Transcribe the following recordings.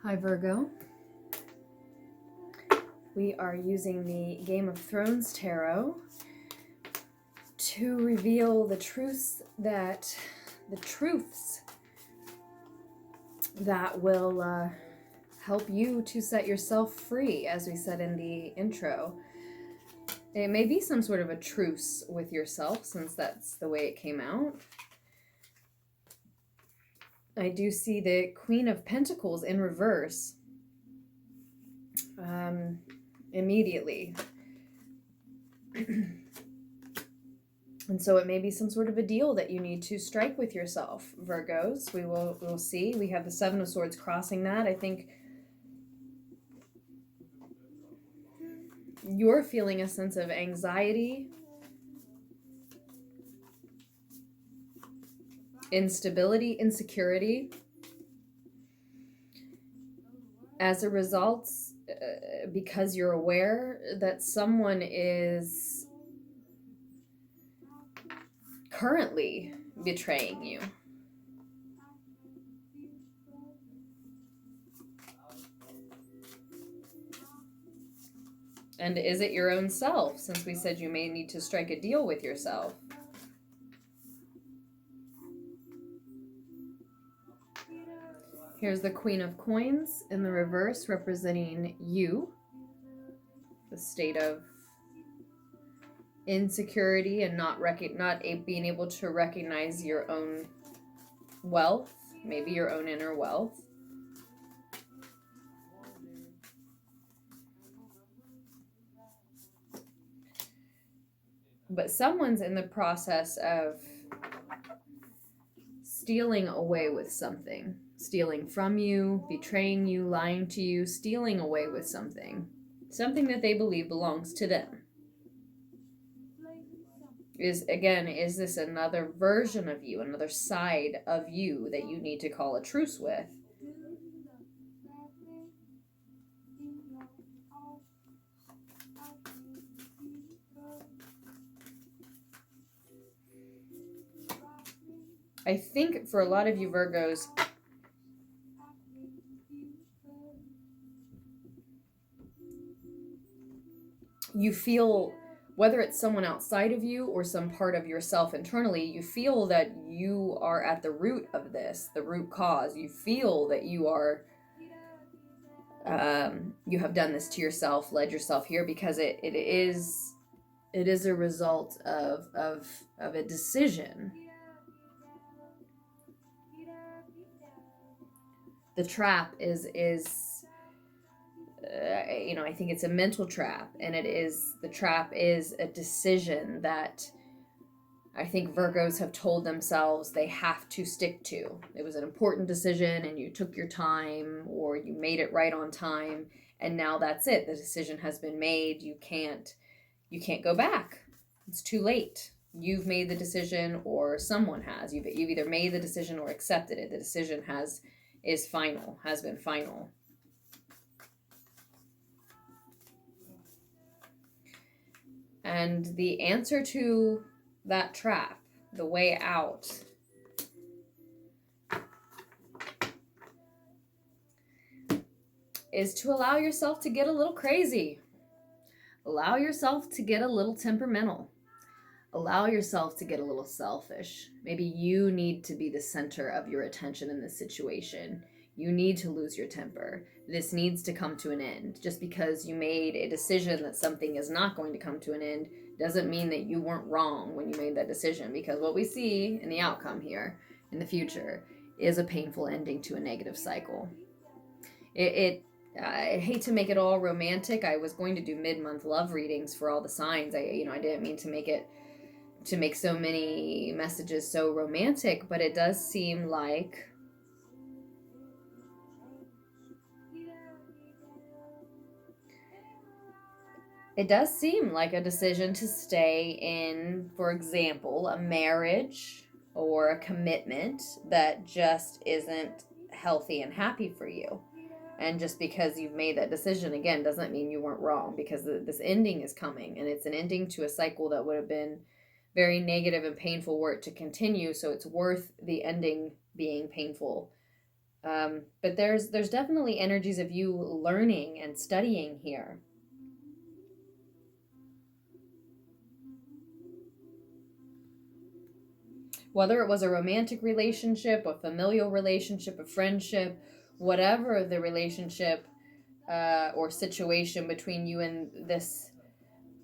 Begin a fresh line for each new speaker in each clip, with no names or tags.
Hi Virgo. We are using the Game of Thrones tarot to reveal the truths that will help you to set yourself free, as we said in the intro. It may be some sort of a truce with yourself, since that's the way it came out. I do see the Queen of Pentacles in reverse immediately. And so it may be some sort of a deal that you need to strike with yourself, Virgos. We'll see. We have the Seven of Swords crossing that. I think you're feeling a sense of anxiety, instability, insecurity as a result, because you're aware that someone is currently betraying you. And is it your own self, since we said you may need to strike a deal with yourself? Here's the Queen of Coins in the reverse, representing you. The state of insecurity and not being able to recognize your own wealth, maybe your own inner wealth. But someone's in the process of stealing away with something. Stealing from you, betraying you, lying to you, stealing away with something. Something that they believe belongs to them. Is this another version of you, another side of you that you need to call a truce with? I think for a lot of you Virgos, you feel, whether it's someone outside of you or some part of yourself internally, you feel that you are at the root of this, the root cause. You feel that you are, you have done this to yourself, led yourself here, because it is a result of a decision. The trap is I think it's a mental trap, and the trap is a decision that I think Virgos have told themselves they have to stick to. It was an important decision and you took your time, or you made it right on time, and now that's it. The decision has been made. You can't go back. It's too late. You've made the decision, or someone has. You've either made the decision or accepted it. The decision has been final. And the answer to that trap, the way out, is to allow yourself to get a little crazy. Allow yourself to get a little temperamental. Allow yourself to get a little selfish. Maybe you need to be the center of your attention in this situation. You need to lose your temper. This needs to come to an end. Just because you made a decision that something is not going to come to an end doesn't mean that you weren't wrong when you made that decision, because what we see in the outcome here in the future is a painful ending to a negative cycle. I hate to make it all romantic. I was going to do mid-month love readings for all the signs. I didn't mean to make so many messages so romantic, but it does seem like a decision to stay in, for example, a marriage or a commitment that just isn't healthy and happy for you. And just because you've made that decision, again, doesn't mean you weren't wrong, because this ending is coming, and it's an ending to a cycle that would have been very negative and painful were it to continue. So it's worth the ending being painful But there's definitely energies of you learning and studying here. Whether it was a romantic relationship, a familial relationship, a friendship, whatever the relationship or situation between you and this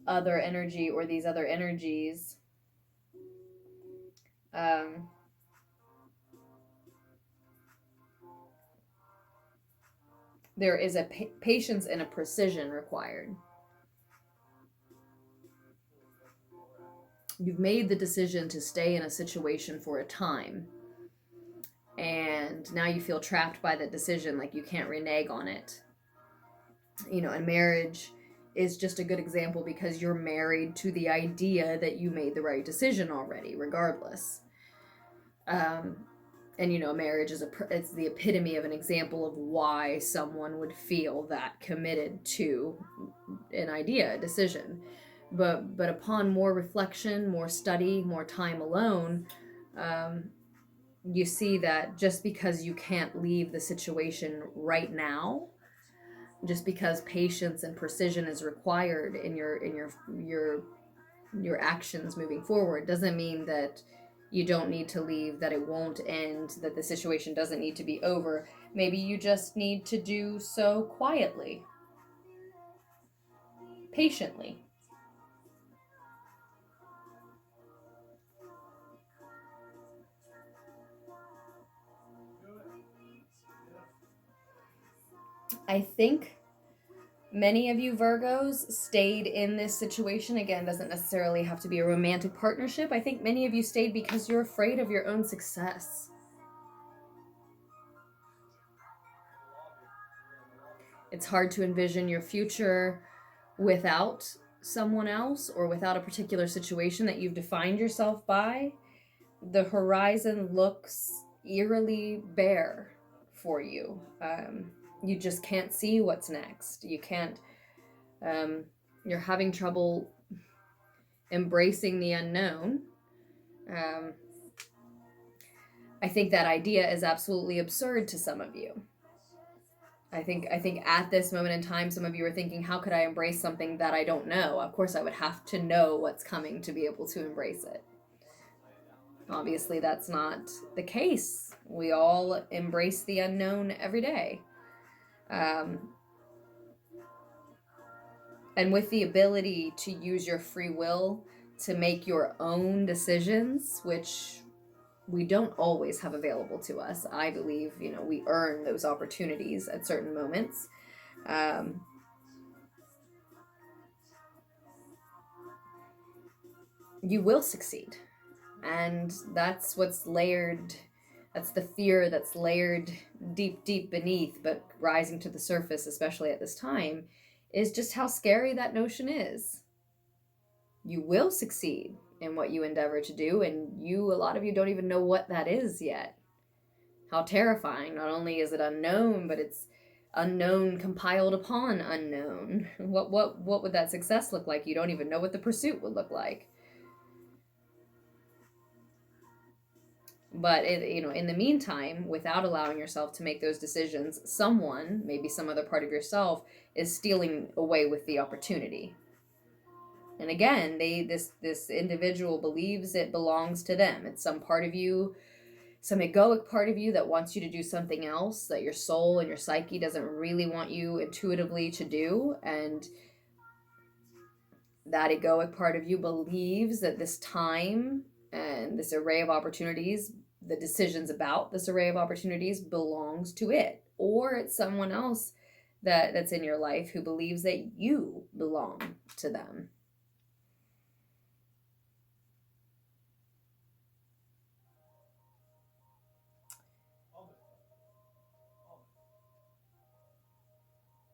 other energy or these other energies, um, there is a patience and a precision required. You've made the decision to stay in a situation for a time, and now you feel trapped by that decision, like you can't renege on it. You know, and marriage is just a good example because you're married to the idea that you made the right decision already, regardless. Um, and you know, marriage is it's the epitome of an example of why someone would feel that committed to an idea, a decision. But upon more reflection, more study, more time alone, um, you see that just because you can't leave the situation right now, just because patience and precision is required in your actions moving forward, doesn't mean that you don't need to leave, that it won't end, that the situation doesn't need to be over. Maybe you just need to do so quietly, patiently. I think many of you Virgos stayed in this situation. Again, doesn't necessarily have to be a romantic partnership. I think many of you stayed because you're afraid of your own success. It's hard to envision your future without someone else or without a particular situation that you've defined yourself by. The horizon looks eerily bare for you. You just can't see what's next. You can't, you're having trouble embracing the unknown. Um, I think that idea is absolutely absurd to some of you. I think at this moment in time, some of you are thinking, how could I embrace something that I don't know? Of course, I would have to know what's coming to be able to embrace it. Obviously, that's not the case. We all embrace the unknown every day. And with the ability to use your free will to make your own decisions, which we don't always have available to us. I believe, you know, we earn those opportunities at certain moments. You will succeed. And that's what's layered, that's the fear that's layered deep, deep beneath, but rising to the surface, especially at this time, is just how scary that notion is. You will succeed in what you endeavor to do, and a lot of you don't even know what that is yet. How terrifying. Not only is it unknown, but it's unknown compiled upon unknown. What would that success look like? You don't even know what the pursuit would look like. But in the meantime, without allowing yourself to make those decisions, someone, maybe some other part of yourself, is stealing away with the opportunity. And again, this individual believes it belongs to them. It's some part of you, some egoic part of you that wants you to do something else that your soul and your psyche doesn't really want you intuitively to do. And that egoic part of you believes that this time and this array of opportunities, the decisions about this array of opportunities, belongs to it, or it's someone else that's in your life who believes that you belong to them.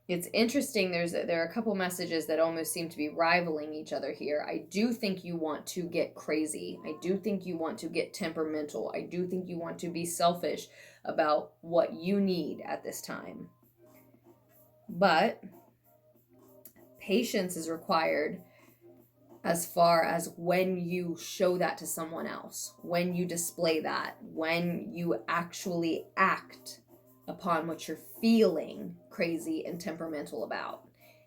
It's interesting. There are a couple messages that almost seem to be rivaling each other here. I do think you want to get crazy. I do think you want to get temperamental. I do think you want to be selfish about what you need at this time. But patience is required as far as when you show that to someone else, when you display that, when you actually act upon what you're feeling crazy and temperamental about.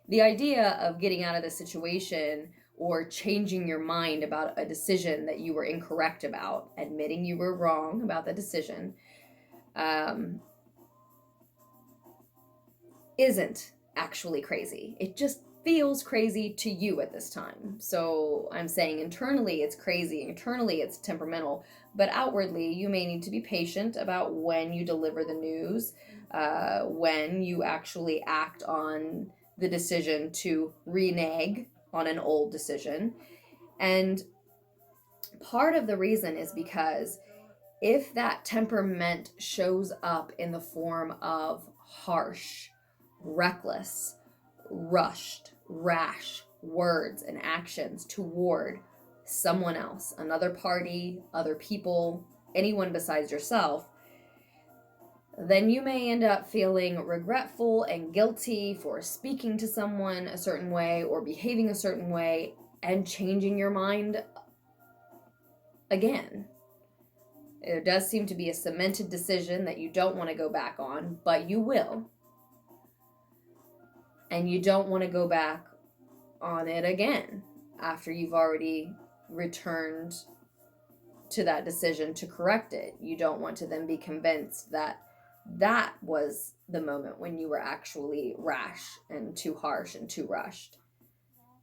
The idea of getting out of the situation or changing your mind about a decision that you were incorrect about, admitting you were wrong about the decision, isn't actually crazy. It just feels crazy to you at this time. So I'm saying internally it's crazy, internally it's temperamental, but outwardly you may need to be patient about when you deliver the news, when you actually act on the decision to renege on an old decision. And part of the reason is because if that temperament shows up in the form of harsh, reckless, rushed, rash words and actions toward someone else, another party, other people, anyone besides yourself, then you may end up feeling regretful and guilty for speaking to someone a certain way or behaving a certain way and changing your mind again. There does seem to be a cemented decision that you don't want to go back on, but you will. And you don't want to go back on it again after you've already returned to that decision to correct it. You don't want to then be convinced that that was the moment when you were actually rash and too harsh and too rushed.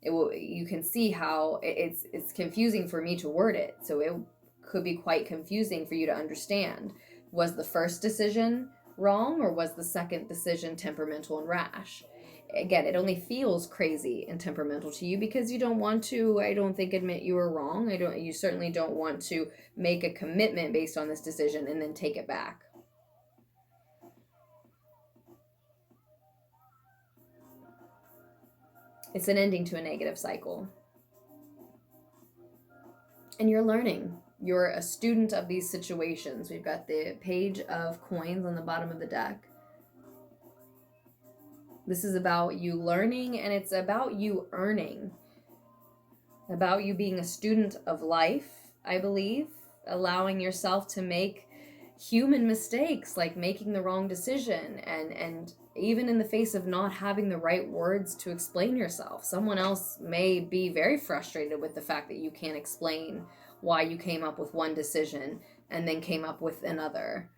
You can see how it's confusing for me to word it, so it could be quite confusing for you to understand. Was the first decision wrong, or was the second decision temperamental and rash? Again, it only feels crazy and temperamental to you because you don't want to, I don't think, admit you were wrong. You certainly don't want to make a commitment based on this decision and then take it back. It's an ending to a negative cycle. And you're learning. You're a student of these situations. We've got the Page of Coins on the bottom of the deck. This is about you learning, and it's about you earning. About you being a student of life, I believe. Allowing yourself to make human mistakes, like making the wrong decision, and even in the face of not having the right words to explain yourself. Someone else may be very frustrated with the fact that you can't explain why you came up with one decision and then came up with another.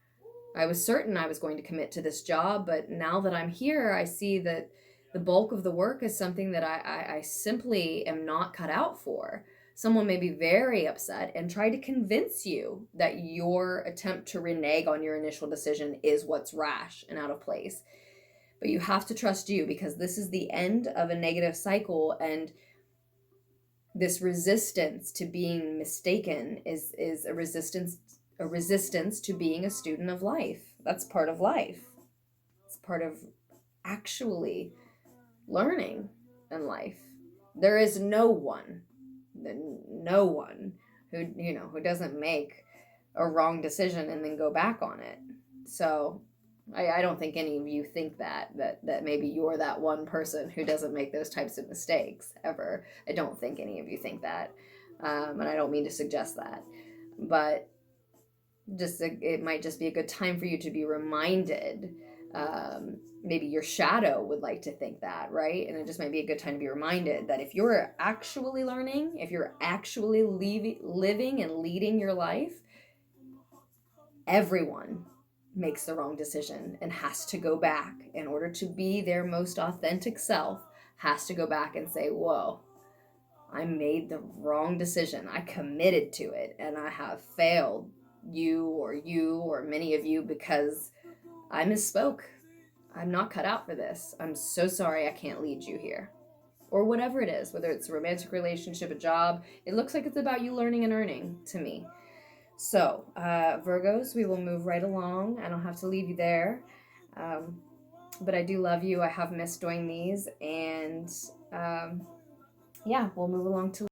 I was certain I was going to commit to this job, but now that I'm here, I see that the bulk of the work is something that I simply am not cut out for. Someone may be very upset and try to convince you that your attempt to renege on your initial decision is what's rash and out of place. But you have to trust you, because this is the end of a negative cycle, and this resistance to being mistaken is a resistance to being a student of life. That's part of life. It's part of actually learning in life. There is no one who doesn't make a wrong decision and then go back on it. So I don't think any of you think that maybe you're that one person who doesn't make those types of mistakes ever. I don't think any of you think that. And I don't mean to suggest that. But it might just be a good time for you to be reminded. Maybe your shadow would like to think that, right? And it just might be a good time to be reminded that if you're actually learning, if you're actually living and leading your life, everyone makes the wrong decision and has to go back in order to be their most authentic self, has to go back and say, whoa, I made the wrong decision. I committed to it, and I have failed you or many of you because I misspoke. I'm not cut out for this. I'm so sorry I can't lead you here. Or whatever it is, whether it's a romantic relationship, a job, it looks like it's about you learning and earning to me. So, Virgos, we will move right along. I don't have to leave you there. But I do love you. I have missed doing these. And yeah, we'll move along to